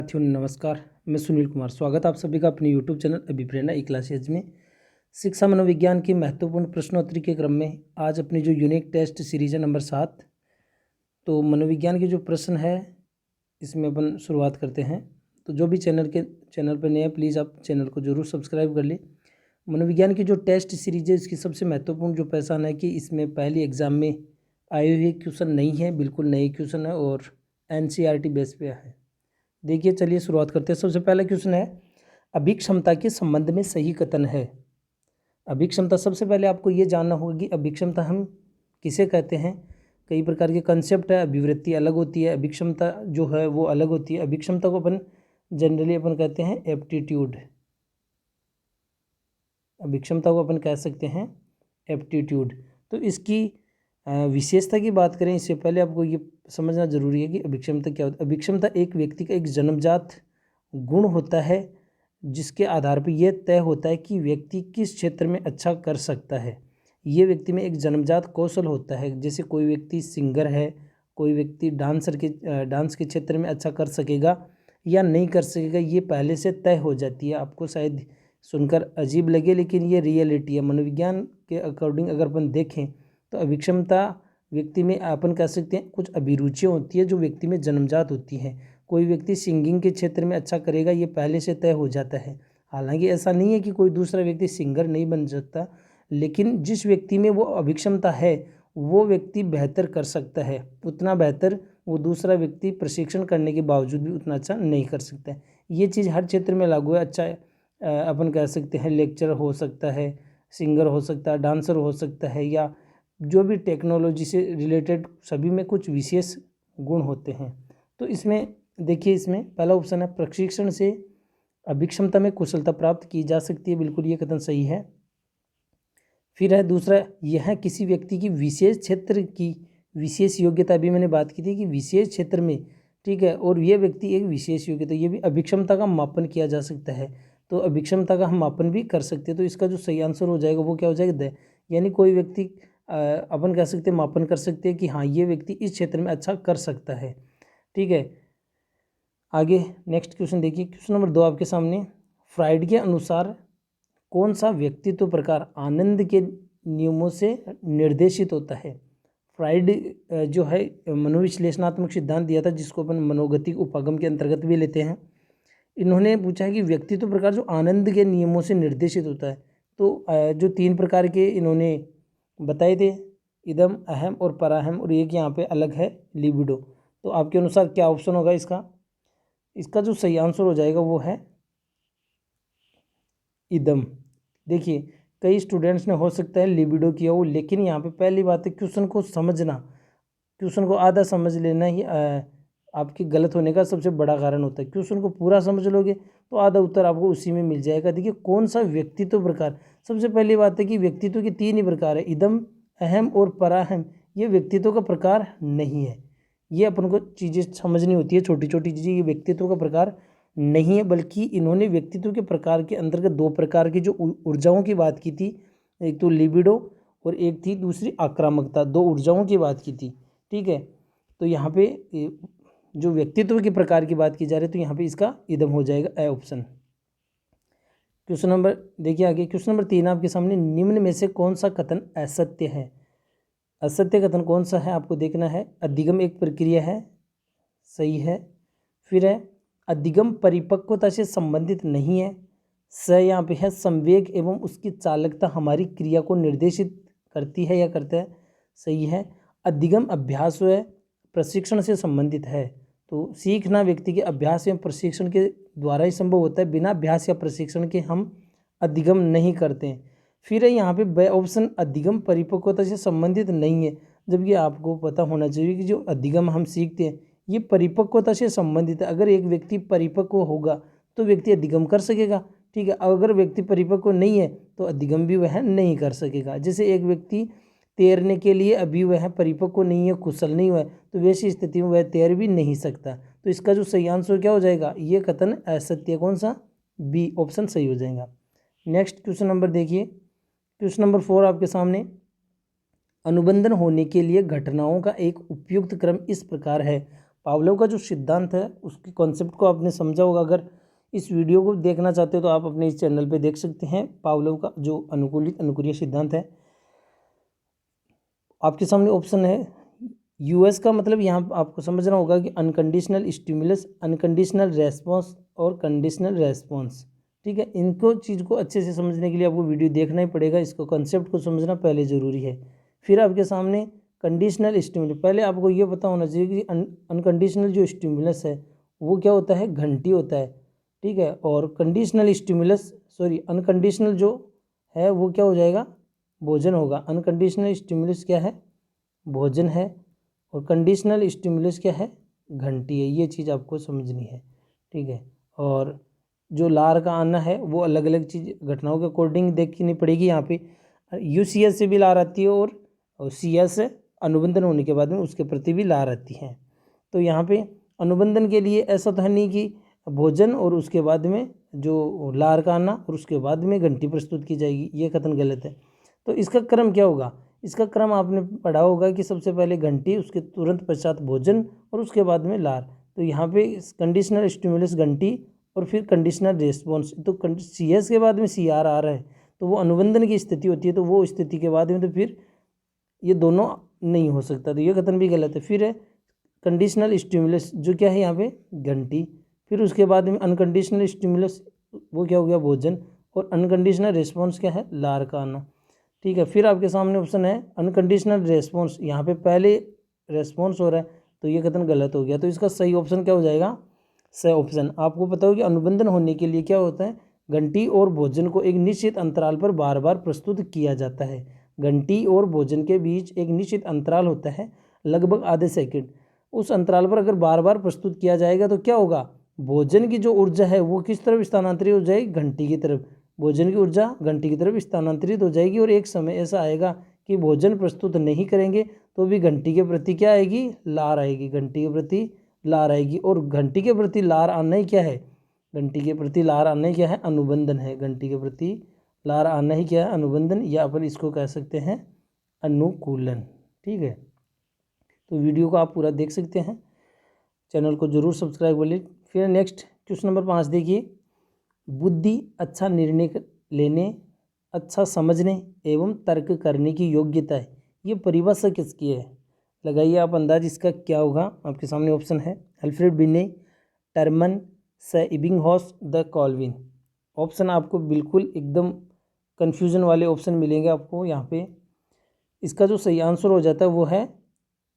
साथियों नमस्कार, मैं सुनील कुमार। स्वागत आप सभी का अपने यूट्यूब चैनल अभिप्रेरणा ई क्लासेज में। शिक्षा मनोविज्ञान की महत्वपूर्ण प्रश्नोत्तरी के क्रम में आज अपनी जो यूनिक टेस्ट सीरीज है नंबर 7, तो मनोविज्ञान के जो प्रश्न है इसमें अपन शुरुआत करते हैं। तो जो भी चैनल पर नए हैं प्लीज़ आप चैनल को जरूर सब्सक्राइब कर ले। मनोविज्ञान की जो टेस्ट सीरीज है इसकी सबसे महत्वपूर्ण जो पहचान है कि इसमें पहली एग्जाम में आए हुए क्वेश्चन नहीं है, बिल्कुल नए क्वेश्चन है और NCERT बेस पे है। देखिए चलिए शुरुआत करते हैं। सबसे पहला क्वेश्चन है, अभिक्षमता के संबंध में सही कथन है। अभिक्षमता, सबसे पहले आपको ये जानना होगा कि अभिक्षमता हम किसे कहते हैं। कई प्रकार के कंसेप्ट है, अभिवृत्ति अलग होती है, अभिक्षमता जो है वो अलग होती है। अभिक्षमता को अपन जनरली कहते हैं एप्टीट्यूड। अभिक्षमता को अपन कह सकते हैं एप्टीट्यूड। तो इसकी विशेषता की बात करें इससे पहले आपको ये समझना जरूरी है कि अभिक्षमता क्या होता है। अभिक्षमता एक व्यक्ति का एक जन्मजात गुण होता है जिसके आधार पर यह तय होता है कि व्यक्ति किस क्षेत्र में अच्छा कर सकता है। ये व्यक्ति में एक जन्मजात कौशल होता है। जैसे कोई व्यक्ति सिंगर है, कोई व्यक्ति डांस के क्षेत्र में अच्छा कर सकेगा या नहीं कर सकेगा, ये पहले से तय हो जाती है। आपको शायद सुनकर अजीब लगे लेकिन ये रियलिटी है। मनोविज्ञान के अकॉर्डिंग अगर अपन देखें तो अभिक्षमता व्यक्ति में अपन कह सकते हैं कुछ अभिरुचियाँ होती है जो व्यक्ति में जन्मजात होती हैं। कोई व्यक्ति सिंगिंग के क्षेत्र में अच्छा करेगा, ये पहले से तय हो जाता है। हालांकि ऐसा नहीं है कि कोई दूसरा व्यक्ति सिंगर नहीं बन सकता, लेकिन जिस व्यक्ति में वो अभिक्षमता है वो व्यक्ति बेहतर कर सकता है। उतना बेहतर वो दूसरा व्यक्ति प्रशिक्षण करने के बावजूद भी उतना अच्छा नहीं कर सकता है। ये चीज़ हर क्षेत्र में लागू है। अच्छा अपन कह सकते हैं लेक्चरर हो सकता है, सिंगर हो सकता है, डांसर हो सकता है, या जो भी टेक्नोलॉजी से रिलेटेड, सभी में कुछ विशेष गुण होते हैं। तो इसमें देखिए, इसमें पहला ऑप्शन है प्रशिक्षण से अभिक्षमता में कुशलता प्राप्त की जा सकती है। बिल्कुल ये कथन सही है। फिर है दूसरा, यह किसी व्यक्ति की विशेष क्षेत्र की विशेष योग्यता, भी मैंने बात की थी कि विशेष क्षेत्र में, ठीक है, और यह व्यक्ति एक विशेष योग्यता, ये भी अभिक्षमता का मापन किया जा सकता है। तो अभिक्षमता का हम मापन भी कर सकते हैं। तो इसका जो सही आंसर हो जाएगा वो क्या हो जाएगा, यानी कोई व्यक्ति अपन कह सकते हैं मापन कर सकते हैं कि हाँ ये व्यक्ति इस क्षेत्र में अच्छा कर सकता है। ठीक है, आगे नेक्स्ट क्वेश्चन देखिए। क्वेश्चन नंबर 2 आपके सामने, फ्राइड के अनुसार कौन सा व्यक्तित्व प्रकार आनंद के नियमों से निर्देशित होता है। फ्राइड जो है मनोविश्लेषणात्मक सिद्धांत दिया था जिसको अपन मनोगतिक उपागम के अंतर्गत भी लेते हैं। इन्होंने पूछा है कि व्यक्तित्व प्रकार जो आनंद के नियमों से निर्देशित होता है। तो जो 3 प्रकार के इन्होंने बताए थे, इदम, अहम और पराहम, और एक यहाँ पे अलग है लिबिडो। तो आपके अनुसार क्या ऑप्शन होगा इसका जो सही आंसर हो जाएगा वो है इदम। देखिए कई स्टूडेंट्स ने हो सकता है लिबिडो किया हो, लेकिन यहाँ पे पहली बात है क्वेश्चन को समझना, क्वेश्चन को आधा समझ लेना ही आपके गलत होने का सबसे बड़ा कारण होता है। क्वेश्चन को पूरा समझ लोगे तो आधा उत्तर आपको उसी में मिल जाएगा। देखिए कौन सा व्यक्तित्व प्रकार, सबसे पहली बात है कि व्यक्तित्व के 3 ही प्रकार है, इदम, अहम और पराहम। ये व्यक्तित्व का प्रकार नहीं है। ये अपन को चीज़ें समझनी होती है, छोटी छोटी चीज़ें, ये व्यक्तित्व का प्रकार नहीं है। बल्कि इन्होंने व्यक्तित्व के प्रकार के अंतर्गत 2 प्रकार की जो ऊर्जाओं की बात की थी, एक तो लिबिडो और एक थी दूसरी आक्रामकता, 2 ऊर्जाओं की बात की थी। ठीक है, तो यहाँ पे जो व्यक्तित्व के प्रकार की बात की जा रही है तो यहाँ पे इसका इदम हो जाएगा ए ऑप्शन। क्वेश्चन नंबर देखिए आगे, क्वेश्चन नंबर 3 आपके सामने, निम्न में से कौन सा कथन असत्य है। असत्य कथन कौन सा है आपको देखना है। अधिगम एक प्रक्रिया है, सही है। फिर है अधिगम परिपक्वता से संबंधित नहीं है, यहाँ पे है संवेग एवं उसकी चालकता हमारी क्रिया को निर्देशित करती है या करता है, सही है। अधिगम अभ्यास है, प्रशिक्षण से संबंधित है। तो सीखना व्यक्ति के अभ्यास एवं प्रशिक्षण के द्वारा ही संभव होता है, बिना अभ्यास या प्रशिक्षण के हम अधिगम नहीं करते हैं। फिर है यहाँ पे ऑप्शन अधिगम परिपक्वता से संबंधित नहीं है, जबकि आपको पता होना चाहिए कि जो अधिगम हम सीखते हैं ये परिपक्वता से संबंधित है। अगर एक व्यक्ति परिपक्व होगा तो व्यक्ति अधिगम कर सकेगा, ठीक है। अगर व्यक्ति परिपक्व नहीं है तो अधिगम भी वह नहीं कर सकेगा। जैसे एक व्यक्ति तैरने के लिए अभी वह परिपक्व नहीं है, कुशल नहीं हुआ है, तो वैसी स्थिति में वह तैर भी नहीं सकता। तो इसका जो सही आंसर क्या हो जाएगा, ये कथन असत्य, कौन सा, बी ऑप्शन सही हो जाएगा। नेक्स्ट क्वेश्चन नंबर देखिए, क्वेश्चन नंबर 4 आपके सामने, अनुबंधन होने के लिए घटनाओं का एक उपयुक्त क्रम इस प्रकार है, पावलोव का जो सिद्धांत है उसके कॉन्सेप्ट को आपने समझा होगा। अगर इस वीडियो को देखना चाहते हो तो आप अपने इस चैनल पे देख सकते हैं पावलोव का जो अनुकूलित अनुक्रिया सिद्धांत है। आपके सामने ऑप्शन है यूएस का, मतलब यहाँ आपको समझना होगा कि अनकंडीशनल स्टिमुलस, अनकंडीशनल रेस्पॉन्स और कंडीशनल रेस्पॉन्स। ठीक है, इनको चीज़ को अच्छे से समझने के लिए आपको वीडियो देखना ही पड़ेगा, इसको कंसेप्ट को समझना पहले ज़रूरी है। फिर आपके सामने कंडीशनल स्टिमुलस, पहले आपको ये पता होना चाहिए कि अनकंडीशनल जो स्टिमुलस है वो क्या होता है, घंटी होता है। ठीक है, और कंडीशनल स्टिमुलस अनकंडीशनल जो है वो क्या हो जाएगा, भोजन होगा। अनकंडीशनल स्टिमुलस क्या है, भोजन है, और कंडीशनल स्टिमुलस क्या है, घंटी है। ये चीज़ आपको समझनी है। ठीक है, और जो लार का आना है वो अलग अलग चीज़ घटनाओं के अकॉर्डिंग देखनी पड़ेगी। यहाँ पे यूसीएस से भी लार आती है और सीएस अनुबंधन होने के बाद में उसके प्रति भी लार आती है। तो यहाँ पे अनुबंधन के लिए ऐसा तो है नहीं कि भोजन और उसके बाद में जो लार का आना और उसके बाद में घंटी प्रस्तुत की जाएगी, ये कथन गलत है। तो इसका क्रम क्या होगा, इसका क्रम आपने पढ़ा होगा कि सबसे पहले घंटी, उसके तुरंत पश्चात भोजन और उसके बाद में लार। तो यहाँ पे कंडीशनल स्टिमुलस घंटी और फिर कंडीशनल रेस्पॉन्स। तो सीएस के बाद में सीआर आ रहा है तो वो अनुबंधन की स्थिति होती है, तो वो स्थिति के बाद में तो फिर ये दोनों नहीं हो सकता, तो ये कथन भी गलत है। फिर है कंडीशनल स्टिमुलस जो क्या है यहाँ पे घंटी, फिर उसके बाद में अनकंडीशनल स्टिमुलस वो क्या हो गया, भोजन, और अनकंडीशनल रिस्पॉन्स क्या है, लार का आना। ठीक है, फिर आपके सामने ऑप्शन है अनकंडीशनल रेस्पॉन्स, यहाँ पे पहले रेस्पॉन्स हो रहा है तो ये कथन गलत हो गया। तो इसका सही ऑप्शन क्या हो जाएगा, सही ऑप्शन। आपको पता हो कि अनुबंधन होने के लिए क्या होता है, घंटी और भोजन को एक निश्चित अंतराल पर बार बार प्रस्तुत किया जाता है। घंटी और भोजन के बीच एक निश्चित अंतराल होता है, लगभग आधे सेकंड। उस अंतराल पर अगर बार बार प्रस्तुत किया जाएगा तो क्या होगा, भोजन की जो ऊर्जा है वो किस तरफ स्थानांतरित हो जाएगी, घंटी की तरफ। भोजन की ऊर्जा घंटी की तरफ स्थानांतरित हो जाएगी और एक समय ऐसा आएगा कि भोजन प्रस्तुत नहीं करेंगे तो भी घंटी के प्रति क्या आएगी, लार आएगी, घंटी के प्रति लार आएगी। और घंटी के प्रति लार आना ही क्या है, घंटी के प्रति लार आना ही क्या है, अनुबंधन है। घंटी के प्रति लार आना ही क्या है, अनुबंधन, या अपन इसको कह सकते हैं अनुकूलन। ठीक है, तो वीडियो को आप पूरा देख सकते हैं, चैनल को जरूर सब्सक्राइब कर लीजिए। फिर नेक्स्ट क्वेश्चन नंबर 5 देखिए, बुद्धि अच्छा निर्णय लेने, अच्छा समझने एवं तर्क करने की योग्यता है, ये परिभाषा किसकी है, लगाइए आप अंदाज इसका क्या होगा। आपके सामने ऑप्शन है अल्फ्रेड बिने, टर्मन, से इबिंगहॉस, द कॉल्विन। ऑप्शन आपको बिल्कुल एकदम कन्फ्यूजन वाले ऑप्शन मिलेंगे आपको यहाँ पे। इसका जो सही आंसर हो जाता है वो है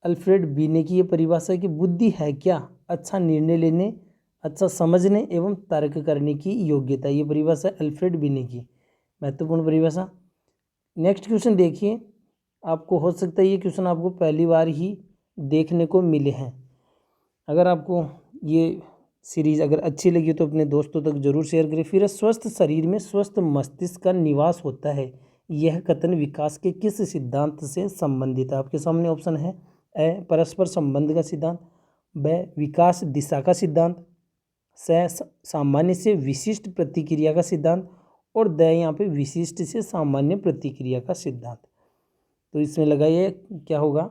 अल्फ्रेड बिने की ये परिभाषा है कि बुद्धि है क्या, अच्छा निर्णय लेने, अच्छा समझने एवं तर्क करने की योग्यता। ये परिभाषा है अल्फ्रेड बिने की, महत्वपूर्ण परिभाषा। नेक्स्ट क्वेश्चन देखिए, आपको हो सकता है ये क्वेश्चन आपको पहली बार ही देखने को मिले हैं। अगर आपको ये सीरीज़ अगर अच्छी लगी तो अपने दोस्तों तक जरूर शेयर करें। फिर स्वस्थ शरीर में स्वस्थ मस्तिष्क का निवास होता है, यह कथन विकास के किस सिद्धांत से संबंधित है। आपके सामने ऑप्शन है ए परस्पर संबंध का सिद्धांत, ब विकास दिशा का सिद्धांत, से सामान्य से विशिष्ट प्रतिक्रिया का सिद्धांत, और द यहाँ पे विशिष्ट से सामान्य प्रतिक्रिया का सिद्धांत। तो इसमें लगाइए क्या होगा,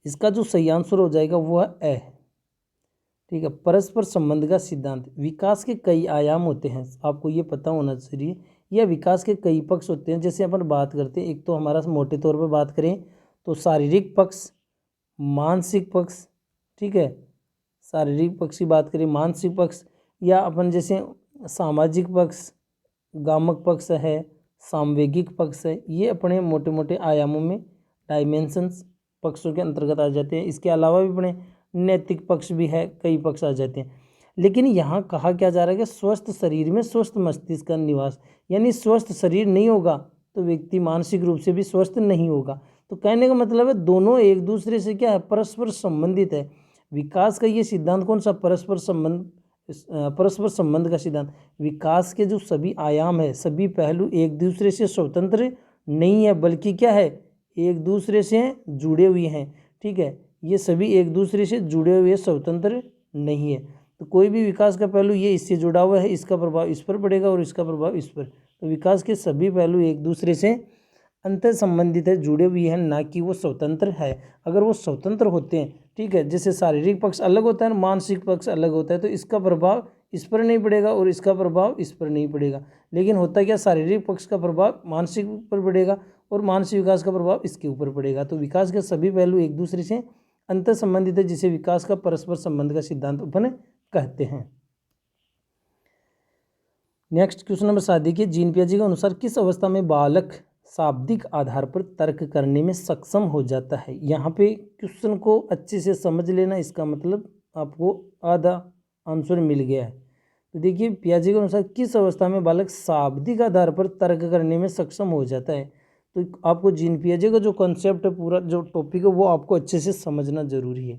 इसका जो सही आंसर हो जाएगा वो है ए। ठीक है, परस्पर संबंध का सिद्धांत। विकास के कई आयाम होते हैं, आपको ये पता होना चाहिए। यह विकास के कई पक्ष होते हैं, जैसे अपन बात करते हैं, एक तो हमारा मोटे तौर पर बात करें तो शारीरिक पक्ष, मानसिक पक्ष। ठीक है, शारीरिक पक्ष की बात करें, मानसिक पक्ष, या अपन जैसे सामाजिक पक्ष, गामक पक्ष है, सामवेगिक पक्ष है, ये अपने मोटे मोटे आयामों में डायमेंशंस पक्षों के अंतर्गत आ जाते हैं। इसके अलावा भी अपने नैतिक पक्ष भी है, कई पक्ष आ जाते हैं। लेकिन यहाँ कहा क्या जा रहा है कि स्वस्थ शरीर में स्वस्थ मस्तिष्क का निवास, यानी स्वस्थ शरीर नहीं होगा तो व्यक्ति मानसिक रूप से भी स्वस्थ नहीं होगा। तो कहने का मतलब है दोनों एक दूसरे से क्या है, परस्पर संबंधित है। विकास का ये सिद्धांत कौन सा, परस्पर संबंध का सिद्धांत। विकास के जो सभी आयाम है, सभी पहलू एक दूसरे से स्वतंत्र नहीं है, बल्कि क्या है, एक दूसरे से जुड़े हुए हैं। ठीक है, ये सभी एक दूसरे से जुड़े हुए, स्वतंत्र नहीं है। तो कोई भी विकास का पहलू ये इससे जुड़ा हुआ है, इसका प्रभाव इस पर पड़ेगा और इसका प्रभाव इस पर। तो विकास के सभी पहलू एक दूसरे से अंतर संबंधित है, जुड़े हुए हैं, ना कि वो स्वतंत्र है। अगर वो स्वतंत्र होते हैं, ठीक है, जैसे शारीरिक पक्ष अलग होता है, मानसिक पक्ष अलग होता है, तो इसका प्रभाव इस पर नहीं पड़ेगा और इसका प्रभाव इस पर नहीं पड़ेगा। लेकिन होता क्या, शारीरिक पक्ष का प्रभाव मानसिक पर पड़ेगा और मानसिक विकास का प्रभाव इसके ऊपर पड़ेगा। तो विकास के सभी पहलू एक दूसरे से अंतर संबंधित है, जिसे विकास का परस्पर संबंध का सिद्धांत अपन कहते हैं। नेक्स्ट क्वेश्चन नंबर 7 देखिए, जीन पियाजे के अनुसार किस अवस्था में बालक शाब्दिक आधार पर तर्क करने में सक्षम हो जाता है। यहाँ पे क्वेश्चन को अच्छे से समझ लेना, इसका मतलब आपको आधा आंसर मिल गया है। तो देखिए, पियाजे के अनुसार किस अवस्था में बालक शाब्दिक आधार पर तर्क करने में सक्षम हो जाता है। तो आपको जीन पियाजे का जो कॉन्सेप्ट है, पूरा जो टॉपिक है, वो आपको अच्छे से समझना जरूरी है।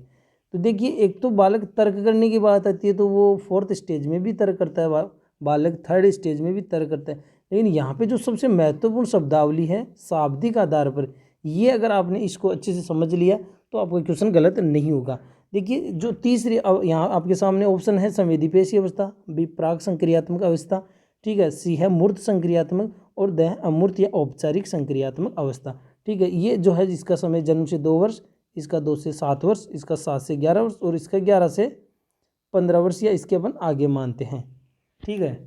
तो देखिए, एक तो बालक तर्क करने की बात आती है तो वो 4th स्टेज में भी तर्क करता है, बालक 3rd स्टेज में भी तर्क करता है। लेकिन यहाँ पे जो सबसे महत्वपूर्ण शब्दावली है शाब्दिक आधार पर, ये अगर आपने इसको अच्छे से समझ लिया तो आपका क्वेश्चन गलत नहीं होगा। देखिए, जो तीसरी यहाँ आपके सामने ऑप्शन है, संवेदीपेशीय अवस्था, बी प्राक संक्रियात्मक अवस्था, ठीक है, सी है मूर्त संक्रियात्मक और द अमूर्त या औपचारिक संक्रियात्मक अवस्था। ठीक है, ये जो है इसका समय जन्म से 2 वर्ष, इसका 2 से 7 वर्ष, इसका 7 से 11 वर्ष और इसका 11 से 15 वर्ष या इसके अपन आगे मानते हैं। ठीक है,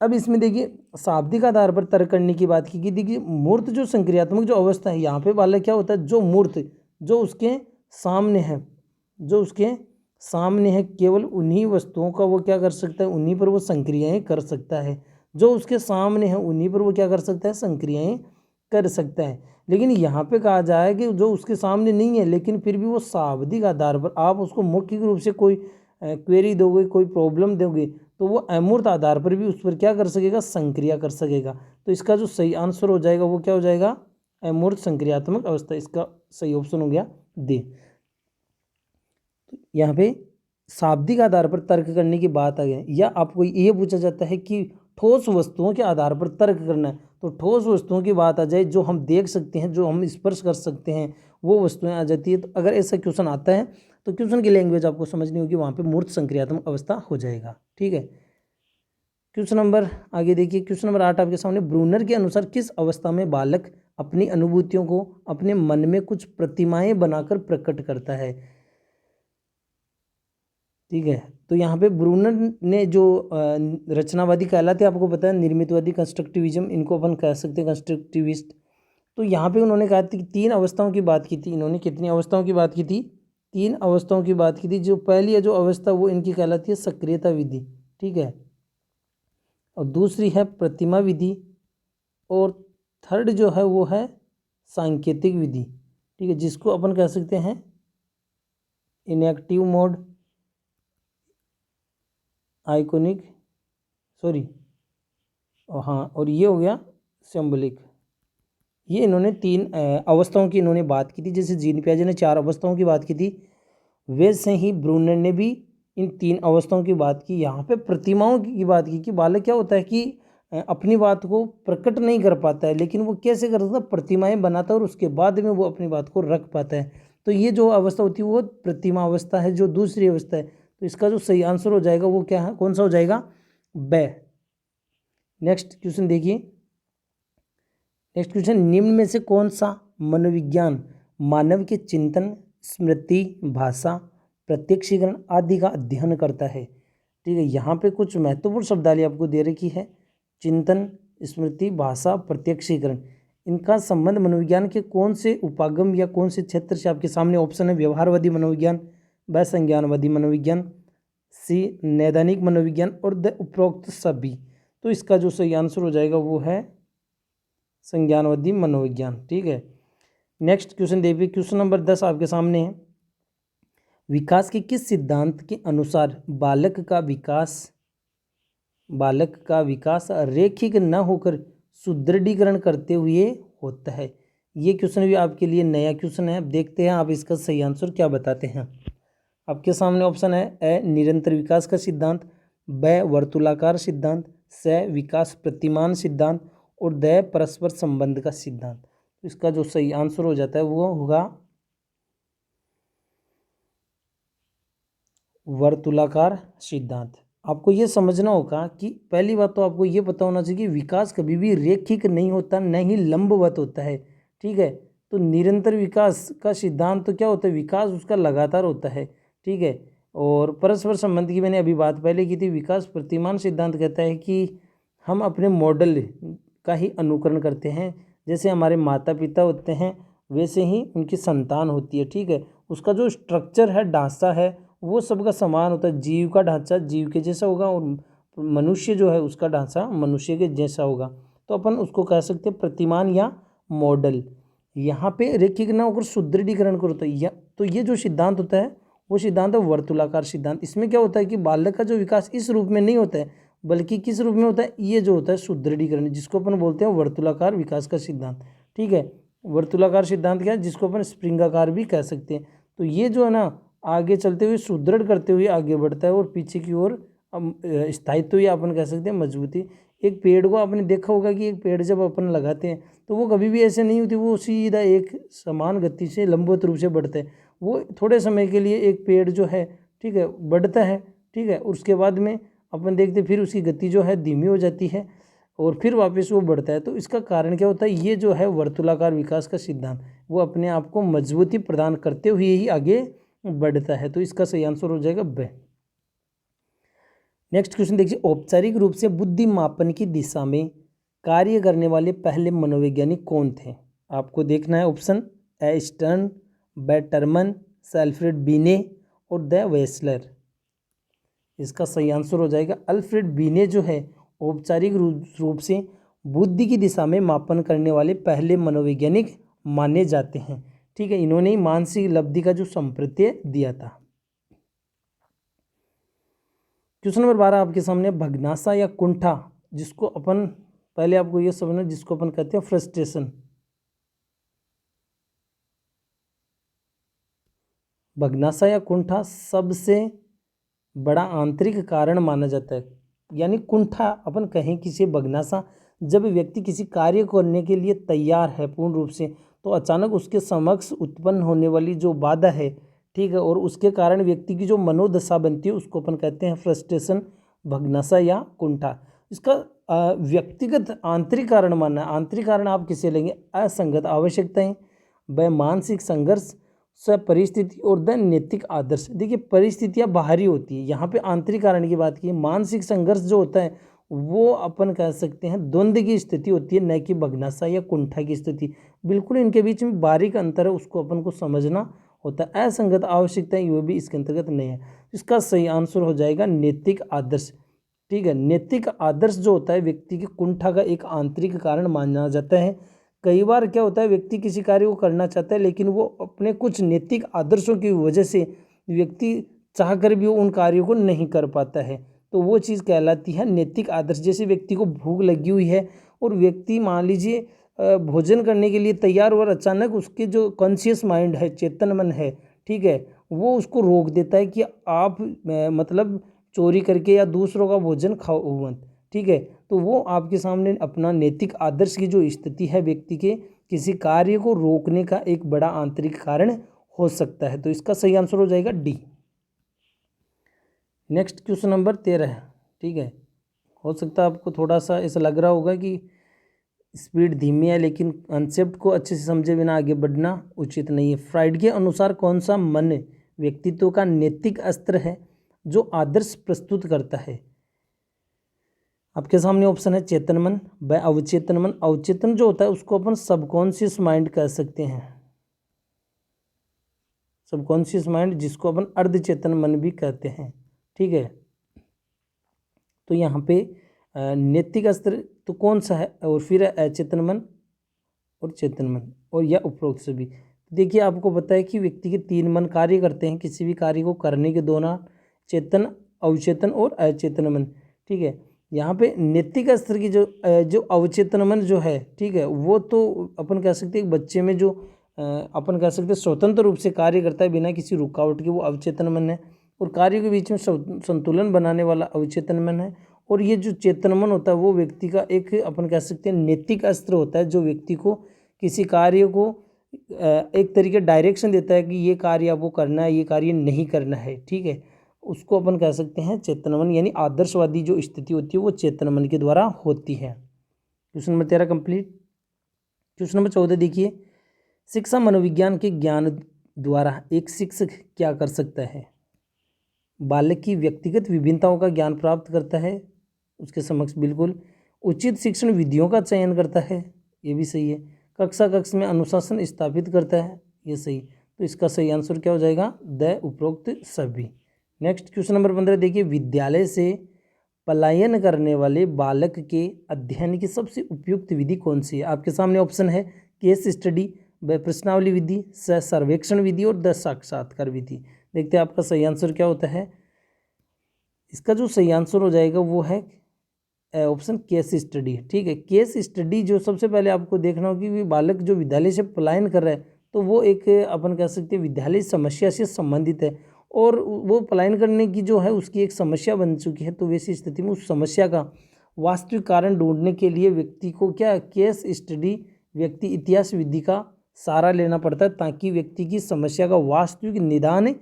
अब इसमें देखिए शाब्दिक आधार पर तर्क करने की बात की। देखिए, मूर्त जो संक्रियात्मक जो अवस्था है, यहाँ पे वाला क्या होता है, जो मूर्त जो उसके सामने है, जो उसके सामने है, केवल उन्हीं वस्तुओं का वो क्या कर सकता है, उन्हीं पर वो संक्रियाएं कर सकता है। जो उसके सामने है उन्हीं पर वो क्या कर सकता है, संक्रियाएं कर सकता है। लेकिन यहाँ पे कहा जाए कि जो उसके सामने नहीं है, लेकिन फिर भी वो शाब्दिक आधार पर आप उसको मुख्य रूप से कोई क्वेरी दोगे, कोई प्रॉब्लम दोगे, तो वो अमूर्त आधार पर भी उस पर क्या कर सकेगा, संक्रिया कर सकेगा। तो इसका जो सही आंसर हो जाएगा वो क्या हो जाएगा, अमूर्त संक्रियात्मक अवस्था। इसका सही ऑप्शन हो गया डी। यहाँ पे शाब्दिक आधार पर तर्क करने की बात आ गई, या आपको ये पूछा जाता है कि ठोस वस्तुओं के आधार पर तर्क करना है, तो ठोस वस्तुओं की बात आ जाए, जो हम देख सकते हैं, जो हम स्पर्श कर सकते हैं, वो वस्तुएं आ जाती है। तो अगर ऐसा क्वेश्चन आता है तो क्वेश्चन की लैंग्वेज आपको समझनी होगी, वहाँ पे मूर्त संक्रियात्मक अवस्था हो जाएगा। ठीक है, क्वेश्चन नंबर आगे देखिए, क्वेश्चन नंबर 8 आपके सामने, ब्रूनर के अनुसार किस अवस्था में बालक अपनी अनुभूतियों को अपने मन में कुछ प्रतिमाएं बनाकर प्रकट करता है। ठीक है, तो यहाँ पे ब्रूनर ने जो रचनावादी कहलाते हैं, आपको पता है, निर्मितवादी, कंस्ट्रक्टिविज्म, इनको अपन कह सकते हैं कंस्ट्रक्टिविस्ट। तो यहाँ पे उन्होंने कहा कि 3 अवस्थाओं की बात की थी। इन्होंने कितनी अवस्थाओं की बात की थी, 3 अवस्थाओं की बात की थी। जो पहली है जो अवस्था वो इनकी कहलाती है सक्रियता विधि। ठीक है, और दूसरी है प्रतिमा विधि और 3rd जो है वो है सांकेतिक विधि। ठीक है, जिसको अपन कह सकते हैं इनएक्टिव मोड, आइकोनिक, सॉरी, हाँ, और ये हो गया सिंबॉलिक। ये इन्होंने 3 अवस्थाओं की इन्होंने बात की थी। जैसे जीन पियाजे ने 4 अवस्थाओं की बात की थी, वैसे ही ब्रूनर ने भी इन 3 अवस्थाओं की बात की। यहाँ पे प्रतिमाओं की बात की कि बालक क्या होता है कि अपनी बात को प्रकट नहीं कर पाता है, लेकिन वो कैसे कर सकता है, प्रतिमाएं बनाता है और उसके बाद में वो अपनी बात को रख पाता है। तो ये जो अवस्था होती है वो प्रतिमा अवस्था है, जो दूसरी अवस्था है। तो इसका जो सही आंसर हो जाएगा वो क्या है, कौन सा हो जाएगा, ब। नेक्स्ट क्वेश्चन देखिए, नेक्स्ट क्वेश्चन, निम्न में से कौन सा मनोविज्ञान मानव के चिंतन, स्मृति, भाषा, प्रत्यक्षीकरण आदि का अध्ययन करता है। ठीक है, यहाँ पे कुछ महत्वपूर्ण शब्दावली आपको दे रखी है, चिंतन, स्मृति, भाषा, प्रत्यक्षीकरण। इनका संबंध मनोविज्ञान के कौन से उपागम या कौन से क्षेत्र से, आपके सामने ऑप्शन है, व्यवहारवादी मनोविज्ञान, व संज्ञानवादी मनोविज्ञान, सी नैदानिक मनोविज्ञान और द उपरोक्त सभी। तो इसका जो सही आंसर हो जाएगा वो है संज्ञानवादी मनोविज्ञान। ठीक है, नेक्स्ट क्वेश्चन देखिए, क्वेश्चन नंबर 10 आपके सामने है, विकास के किस सिद्धांत के अनुसार बालक का विकास रैखिक न होकर सुदृढ़ीकरण करते हुए होता है। ये क्वेश्चन भी आपके लिए नया क्वेश्चन है। अब देखते हैं आप इसका सही आंसर क्या बताते हैं। आपके सामने ऑप्शन है, ए निरंतर विकास का सिद्धांत, ब वर्तुलाकार सिद्धांत, स विकास प्रतिमान सिद्धांत और द परस्पर संबंध का सिद्धांत। तो इसका जो सही आंसर हो जाता है वो होगा वर्तुलाकार सिद्धांत। आपको ये समझना होगा कि पहली बात तो आपको ये पता होना चाहिए कि विकास कभी भी रैखिक नहीं होता, न ही लंबवत होता है। ठीक है, तो निरंतर विकास का सिद्धांत तो क्या होता है, विकास उसका लगातार होता है। ठीक है, और परस्पर संबंध की मैंने अभी बात पहले की थी। विकास प्रतिमान सिद्धांत कहता है कि हम अपने मॉडल का ही अनुकरण करते हैं। जैसे हमारे माता पिता होते हैं वैसे ही उनकी संतान होती है। ठीक है, उसका जो स्ट्रक्चर है, ढांचा है, वो सबका समान होता है। जीव का ढांचा जीव के जैसा होगा और मनुष्य जो है उसका ढांचा मनुष्य के जैसा होगा। तो अपन उसको कह सकते हैं प्रतिमान या मॉडल। यहाँ पे रेखिक ना होकर सुदृढ़ीकरण कर होता है। या तो ये जो सिद्धांत होता है वो सिद्धांत है वर्तुलाकार सिद्धांत। इसमें क्या होता है कि बालक का जो विकास इस रूप में नहीं होता है, बल्कि किस रूप में होता है, ये जो होता है सुदृढ़ीकरण, जिसको अपन बोलते हैं वर्तुलाकार विकास का सिद्धांत। ठीक है, वर्तुलाकार सिद्धांत क्या है, जिसको अपन स्प्रिंगाकार भी कह सकते हैं। तो ये जो है ना आगे चलते हुए सुदृढ़ करते हुए आगे बढ़ता है और पीछे की ओर स्थायित्व या अपन कह सकते हैं मजबूती। एक पेड़ को आपने देखा होगा कि एक पेड़ जब अपन लगाते हैं तो वो कभी भी ऐसे नहीं होती, वो सीधा एक समान गति से लंबवत रूप से बढ़ता है। वो थोड़े समय के लिए एक पेड़ जो है, ठीक है, बढ़ता है। ठीक है, उसके बाद में अपन देखते फिर उसकी गति जो है धीमी हो जाती है और फिर वापस वो बढ़ता है। तो इसका कारण क्या होता है, ये जो है वर्तुलाकार विकास का सिद्धांत वो अपने आप को मजबूती प्रदान करते हुए ही आगे बढ़ता है। तो इसका सही आंसर हो जाएगा ब। नेक्स्ट क्वेश्चन देखिए, औपचारिक रूप से बुद्धि मापन की दिशा में कार्य करने वाले पहले मनोवैज्ञानिक कौन थे? आपको देखना है option A Stern, B Terman, Alfred Binet और द वेसलर। इसका सही आंसर हो जाएगा अल्फ्रेड बीने जो है औपचारिक रूप से बुद्धि की दिशा में मापन करने वाले पहले मनोवैज्ञानिक माने जाते हैं। ठीक है, इन्होंने ही मानसिक लब्धि का जो संप्रत्यय दिया था। क्वेश्चन नंबर 12 आपके सामने, भग्नाशा या कुंठा, जिसको अपन पहले आपको ये समझना, जिसको अपन कहते हैं फ्रस्ट्रेशन। भग्नाशा या कुंठा सबसे बड़ा आंतरिक कारण माना जाता है। यानी कुंठा अपन कहें किसी भग्नाशा, जब व्यक्ति किसी कार्य करने के लिए तैयार है पूर्ण रूप से, तो अचानक उसके समक्ष उत्पन्न होने वाली जो बाधा है, ठीक है, और उसके कारण व्यक्ति की जो मनोदशा बनती है उसको अपन कहते हैं फ्रस्ट्रेशन, भग्नाशा या कुंठा। इसका व्यक्तिगत आंतरिक कारण मानना है। आंतरिक कारण आप किसे लेंगे? असंगत आवश्यकताएं, व मानसिक संघर्ष, परिस्थिति और द नैतिक आदर्श। देखिए परिस्थितियां बाहरी होती है, यहाँ पे आंतरिक कारण की बात की। मानसिक संघर्ष जो होता है वो अपन कह सकते हैं द्वंद्व की स्थिति होती है, न कि भग्नाशा या कुंठा की स्थिति। बिल्कुल इनके बीच में बारीक अंतर है, उसको अपन को समझना होता है। असंगत आवश्यकताएं ये भी इसके अंतर्गत नहीं है। इसका सही आंसर हो जाएगा नैतिक आदर्श। ठीक है, नैतिक आदर्श जो होता है व्यक्ति की कुंठा का एक आंतरिक कारण माना जाता है। कई बार क्या होता है, व्यक्ति किसी कार्य को करना चाहता है लेकिन वो अपने कुछ नैतिक आदर्शों की वजह से व्यक्ति चाहकर भी उन कार्यों को नहीं कर पाता है, तो वो चीज़ कहलाती है नैतिक आदर्श। जैसे व्यक्ति को भूख लगी हुई है और व्यक्ति मान लीजिए भोजन करने के लिए तैयार और अचानक उसके जो कॉन्शियस माइंड है, चेतन मन है, ठीक है, वो उसको रोक देता है कि आप मतलब चोरी करके या दूसरों का भोजन खाओ मत। ठीक है, तो वो आपके सामने अपना नैतिक आदर्श की जो स्थिति है व्यक्ति के किसी कार्य को रोकने का एक बड़ा आंतरिक कारण हो सकता है। तो इसका सही आंसर हो जाएगा डी। Next question number 13। ठीक है, हो सकता है आपको थोड़ा सा ऐसा लग रहा होगा कि स्पीड धीमी है, लेकिन कंसेप्ट को अच्छे से समझे बिना आगे बढ़ना उचित नहीं है। फ्राइड के अनुसार कौन सा मन व्यक्तित्व का नैतिक अस्त्र है जो आदर्श प्रस्तुत करता है? आपके सामने ऑप्शन है चेतन मन, व अवचेतन मन। अवचेतन जो होता है उसको अपन सबकॉन्शियस माइंड कह सकते हैं, सबकॉन्शियस माइंड, जिसको अपन अर्धचेतन मन भी कहते हैं। ठीक है, तो यहाँ पे नैतिक अस्त्र तो कौन सा है, और फिर अचेतन मन और चेतन मन, और या उपरोक्त सभी। देखिए आपको पता है कि व्यक्ति के 3 मन कार्य करते हैं किसी भी कार्य को करने के दौरान, चेतन, अवचेतन और अचेतन मन। ठीक है, यहाँ पे नैतिक अस्त्र की जो अवचेतन मन जो है, ठीक है, वो तो अपन कह सकते हैं एक बच्चे में जो अपन कह सकते हैं स्वतंत्र रूप से कार्य करता है बिना किसी रुकावट के, वो अवचेतन मन है। और कार्य के बीच में संतुलन बनाने वाला अवचेतन मन है। और ये जो चेतन मन होता है वो व्यक्ति का एक अपन कह सकते हैं नैतिक अस्त्र होता है, जो व्यक्ति को किसी कार्य को एक तरीके डायरेक्शन देता है कि ये कार्य आपको करना है, ये कार्य नहीं करना है। ठीक है, उसको अपन कह सकते हैं चेतन मन, यानी आदर्शवादी जो स्थिति होती है वो चेतन मन के द्वारा होती है। Question number 13 complete. Question number 14 देखिए, शिक्षा मनोविज्ञान के ज्ञान द्वारा एक शिक्षक क्या कर सकता है? बालक की व्यक्तिगत विभिन्नताओं का ज्ञान प्राप्त करता है उसके समक्ष, बिल्कुल। उचित शिक्षण विधियों का चयन करता है, ये भी सही है। कक्षा कक्ष में अनुशासन स्थापित करता है, ये सही। तो इसका सही आंसर क्या हो जाएगा? द उपरोक्त सभी। नेक्स्ट क्वेश्चन नंबर 15 देखिए, विद्यालय से पलायन करने वाले बालक के अध्ययन की सबसे उपयुक्त विधि कौन सी है? आपके सामने ऑप्शन है केस स्टडी, व प्रश्नावली विधि, सर्वेक्षण विधि और 10 साक्षात्कार विधि। देखते हैं आपका सही आंसर क्या होता है। इसका जो सही आंसर हो जाएगा वो है ऑप्शन केस स्टडी। ठीक है, केस स्टडी जो सबसे पहले आपको देखना होगी कि बालक जो विद्यालय से पलायन कर रहा है तो वो एक अपन कह सकते हैं विद्यालय समस्या से संबंधित है, और वो पलायन करने की जो है उसकी एक समस्या बन चुकी है। तो वैसी स्थिति में उस समस्या का वास्तविक कारण ढूंढने के लिए व्यक्ति को क्या केस स्टडी, व्यक्ति इतिहास विधि का सहारा लेना पड़ता है, ताकि व्यक्ति की समस्या का वास्तविक निदान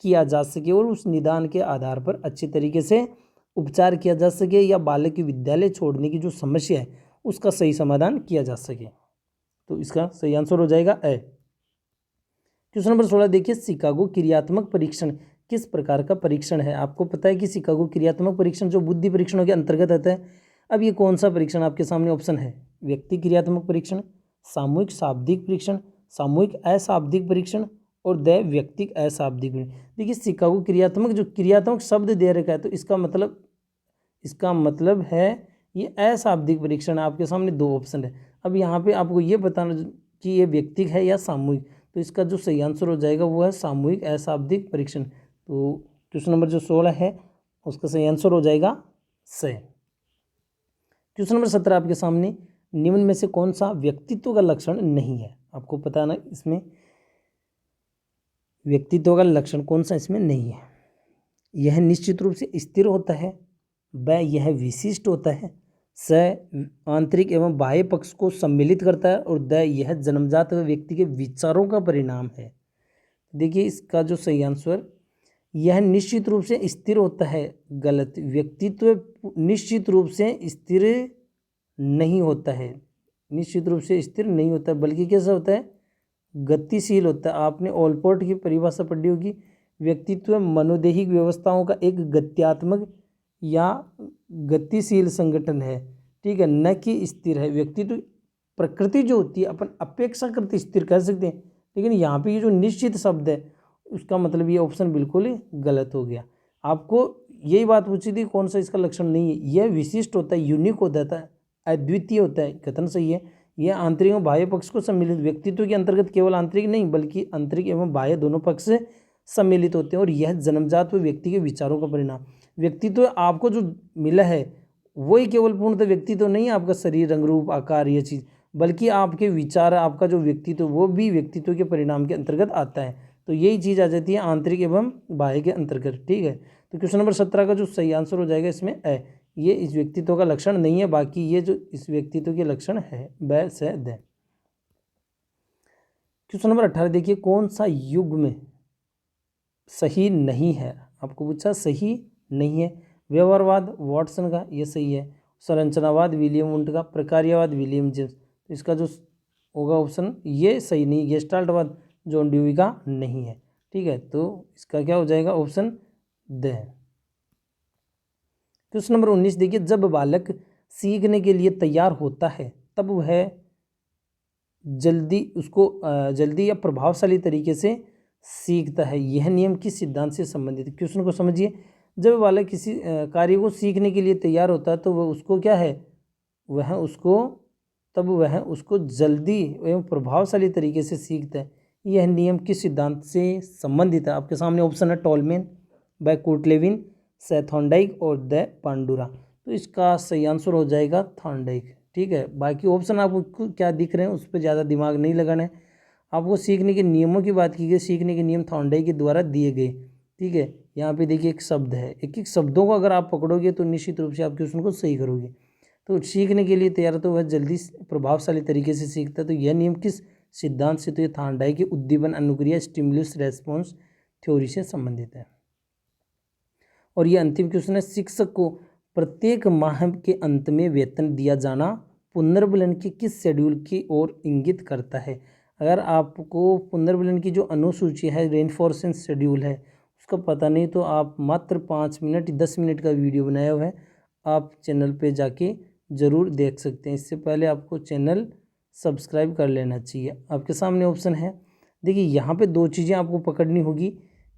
किया जा सके और उस निदान के आधार पर अच्छी तरीके से उपचार किया जा सके, या बालक की विद्यालय छोड़ने की जो समस्या है उसका सही समाधान किया जा सके। तो इसका सही आंसर हो जाएगा ए। क्वेश्चन नंबर 16 देखिए, शिकागो क्रियात्मक परीक्षण किस प्रकार का परीक्षण है? आपको पता है कि शिकागो क्रियात्मक परीक्षण जो बुद्धि परीक्षणों के अंतर्गत आता है। अब ये कौन सा परीक्षण? आपके सामने ऑप्शन है व्यक्ति क्रियात्मक परीक्षण, सामूहिक शाब्दिक परीक्षण, सामूहिक अशाब्दिक परीक्षण और द व्यक्तिक अशाब्दिक परीक्षण। देखिए, शिकागो क्रियात्मक जो क्रियात्मक शब्द दे रखा है तो इसका मतलब है ये अशाब्दिक परीक्षण। आपके सामने दो ऑप्शन है। अब यहाँ पे आपको ये बताना कि ये व्यक्तिक है या सामूहिक, तो इसका जो सही आंसर हो जाएगा वो है सामूहिक अशाब्दिक परीक्षण। तो क्वेश्चन नंबर जो 16 है उसका सही आंसर हो जाएगा से। क्वेश्चन नंबर 17 आपके सामने, निम्न में से कौन सा व्यक्तित्व का लक्षण नहीं है? आपको पता ना इसमें व्यक्तित्व का लक्षण कौन सा इसमें नहीं है। यह निश्चित रूप से स्थिर होता है, ब यह विशिष्ट होता है, स आंतरिक एवं बाह्य पक्ष को सम्मिलित करता है और द यह जन्मजात व्यक्ति के विचारों का परिणाम है। देखिए, इसका जो सही आंसर, यह निश्चित रूप से स्थिर होता है, गलत। व्यक्तित्व निश्चित रूप से स्थिर नहीं होता है, निश्चित रूप से स्थिर नहीं होता, बल्कि कैसा होता है? गतिशील होता है। आपने ओलपोर्ट की परिभाषा पढ़ी होगी, व्यक्तित्व मनोदैहिक व्यवस्थाओं का एक गत्यात्मक या गतिशील संगठन है, ठीक है, न कि स्थिर है। व्यक्तित्व प्रकृति जो होती है अपन अपेक्षाकृत स्थिर कह सकते हैं, लेकिन यहाँ पे ये जो निश्चित शब्द है उसका मतलब ये ऑप्शन बिल्कुल ही गलत हो गया। आपको यही बात पूछी थी कौन सा इसका लक्षण नहीं है। यह विशिष्ट होता है, यूनिक होता है, अद्वितीय होता है, कथन सही है। यह आंतरिक और बाह्य पक्ष को सम्मिलित, व्यक्तित्व के अंतर्गत केवल आंतरिक नहीं बल्कि आंतरिक एवं बाह्य दोनों पक्ष से सम्मिलित होते हैं, और यह जन्मजात हुए व्यक्ति के विचारों का परिणाम। व्यक्तित्व आपको जो मिला है वही केवल पूर्णतः व्यक्तित्व नहीं है, आपका शरीर, रंग रूप, आकार, ये चीज़, बल्कि आपके विचार, आपका जो व्यक्तित्व वो भी व्यक्तित्व के परिणाम के अंतर्गत आता है। तो यही चीज़ आ जाती है आंतरिक एवं बाह्य के अंतर्गत, ठीक है। तो क्वेश्चन नंबर 17 का जो सही आंसर हो जाएगा इसमें ए, ये इस व्यक्तित्व का लक्षण नहीं है, बाकी ये जो इस व्यक्तित्व के लक्षण है ब से द। क्वेश्चन नंबर 18 देखिए, कौन सा युग्म सही नहीं है? आपको पूछा सही नहीं है। व्यवहारवाद वॉटसन का, ये सही है। संरचनावाद विलियम वुंट का, प्रकार्यवाद विलियम जेम्स, तो इसका जो होगा ऑप्शन ये सही नहीं। गेस्टाल्टवाद जॉन ड्यूई का नहीं है, ठीक है। तो इसका क्या हो जाएगा? Option the. क्वेश्चन नंबर 19 देखिए, जब बालक सीखने के लिए तैयार होता है तब वह जल्दी या प्रभावशाली तरीके से सीखता है। यह नियम किस सिद्धांत से संबंधित है? क्वेश्चन को समझिए। जब बालक किसी कार्य को सीखने के लिए तैयार होता है तो वह उसको क्या है, वह उसको जल्दी एवं प्रभावशाली तरीके से सीखता है। यह नियम किस सिद्धांत से संबंधित है? आपके सामने ऑप्शन है टॉलमेन, बाय कोर्टलेविन, से थॉर्नडाइक और द पांडुरा। तो इसका सही आंसर हो जाएगा थॉर्नडाइक, ठीक है। बाकी ऑप्शन आपको क्या दिख रहे हैं उस पर ज़्यादा दिमाग नहीं लगाना है। आपको सीखने के नियमों की बात की गई, सीखने के नियम थॉर्नडाइक के द्वारा दिए गए, ठीक है। यहाँ पे देखिए एक शब्द है, एक एक शब्दों को अगर आप पकड़ोगे तो निश्चित रूप से आप क्वेश्चन को सही करोगे। तो सीखने के लिए तैयार तो वह जल्दी प्रभावशाली तरीके से सीखता है। तो यह नियम किस सिद्धांत से? तो ये थॉर्नडाइक के उद्दीपन अनुक्रिया स्टिमुलस रेस्पॉन्स थ्योरी से संबंधित है। और ये अंतिम क्वेश्चन है, शिक्षक को प्रत्येक माह के अंत में वेतन दिया जाना पुनर्बलन के किस शेड्यूल की ओर इंगित करता है। अगर आपको पुनर्बलन की जो अनुसूची है, रेनफोर्समेंट शेड्यूल है, उसका पता नहीं तो आप मात्र 5 मिनट 10 मिनट का वीडियो बनाया हुआ है, आप चैनल पे जाके ज़रूर देख सकते हैं। इससे पहले आपको चैनल सब्सक्राइब कर लेना चाहिए। आपके सामने ऑप्शन है, देखिए यहाँ पे 2 चीज़ें आपको पकड़नी होगी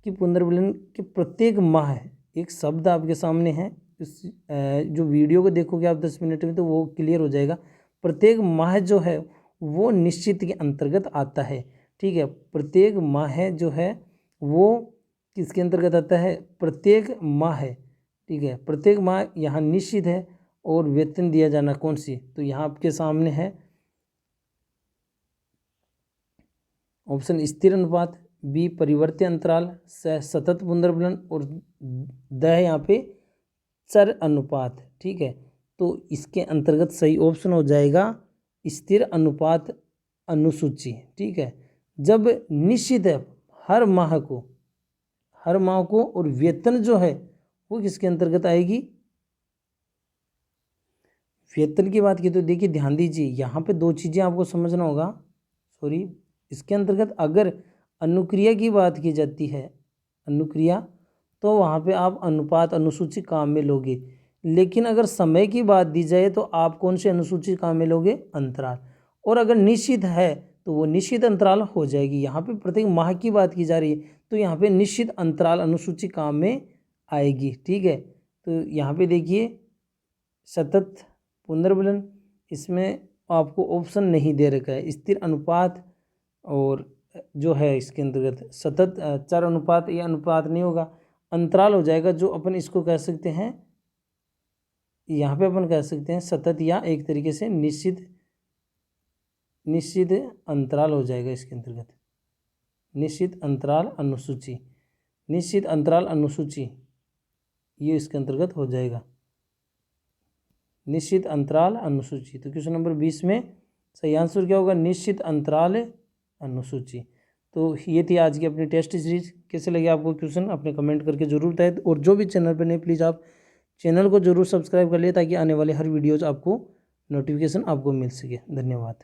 कि पुनर्बलन के प्रत्येक माह, एक शब्द आपके सामने है, इस जो वीडियो को देखोगे आप 10 मिनट में तो वो क्लियर हो जाएगा। प्रत्येक माह जो है वो निश्चित के अंतर्गत आता है, ठीक है। प्रत्येक माह जो है वो किसके अंतर्गत आता है, प्रत्येक माह है, ठीक है। प्रत्येक माह यहाँ निश्चित है और वेतन दिया जाना कौन सी, तो यहाँ आपके सामने है ऑप्शन स्थिर अनुपात, बी परिवर्ती अंतराल, सतत पुनर्बलन, और द है यहाँ पे चर अनुपात, ठीक है। तो इसके अंतर्गत सही ऑप्शन हो जाएगा स्थिर अनुपात अनुसूची, ठीक है। जब निश्चित है हर माह को और वेतन जो है वो किसके अंतर्गत आएगी, वेतन की बात की तो देखिए ध्यान दीजिए यहाँ पे 2 चीज़ें आपको समझना होगा, सॉरी, इसके अंतर्गत अगर अनुक्रिया की बात की जाती है, अनुक्रिया, तो वहाँ पे आप अनुपात अनुसूची काम में लोगे, लेकिन अगर समय की बात दी जाए तो आप कौन से अनुसूची काम में लोगे, अंतराल। और अगर निश्चित है तो वो निश्चित अंतराल हो जाएगी। यहाँ पे प्रत्येक माह की बात की जा रही है तो यहाँ पे निश्चित अंतराल अनुसूची काम में आएगी, ठीक है। तो यहाँ पे देखिए सतत पुनर्बलन, इसमें आपको ऑप्शन नहीं दे रखा है, स्थिर अनुपात और जो है इसके अंतर्गत सतत चर अनुपात, या अनुपात नहीं होगा, अंतराल हो जाएगा, जो अपन इसको कह सकते हैं, यहाँ पे अपन कह सकते हैं सतत या एक तरीके से निश्चित अंतराल हो जाएगा इसके अंतर्गत, निश्चित अंतराल अनुसूची, निश्चित अंतराल अनुसूची ये इसके अंतर्गत हो जाएगा, निश्चित अंतराल अनुसूची। तो क्वेश्चन नंबर 20 में सही आंसर क्या होगा, निश्चित अंतराल अनुसूची। तो ये थी आज की अपनी टेस्ट सीरीज। कैसे लगे आपको क्वेश्चन, अपने कमेंट करके जरूर बताएं, और जो भी चैनल पर नहीं प्लीज़ आप चैनल को जरूर सब्सक्राइब कर लिए ताकि आने वाले हर वीडियोज़ आपको नोटिफिकेशन आपको मिल सके। धन्यवाद।